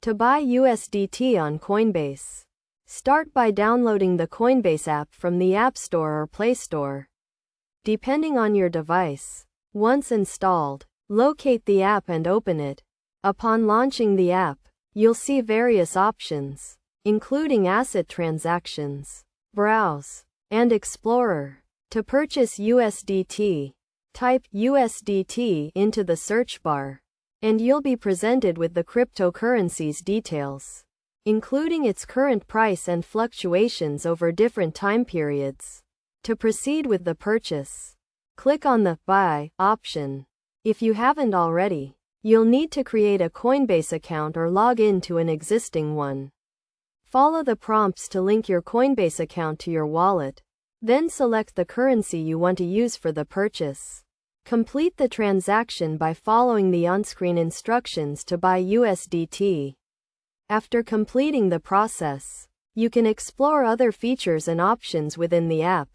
To buy USDT on Coinbase, start by downloading the Coinbase app from the App Store or Play Store, depending on your device. Once installed, locate the app and open it. Upon launching the app, you'll see various options, including Asset Transactions, Browse, and Explorer. To purchase USDT, type USDT into the search bar, and you'll be presented with the cryptocurrency's details, including its current price and fluctuations over different time periods. To proceed with the purchase, click on the Buy option. If you haven't already, you'll need to create a Coinbase account or log in to an existing one. Follow the prompts to link your Coinbase account to your wallet, then select the currency you want to use for the purchase. Complete the transaction by following the on-screen instructions to buy USDT. After completing the process, you can explore other features and options within the app.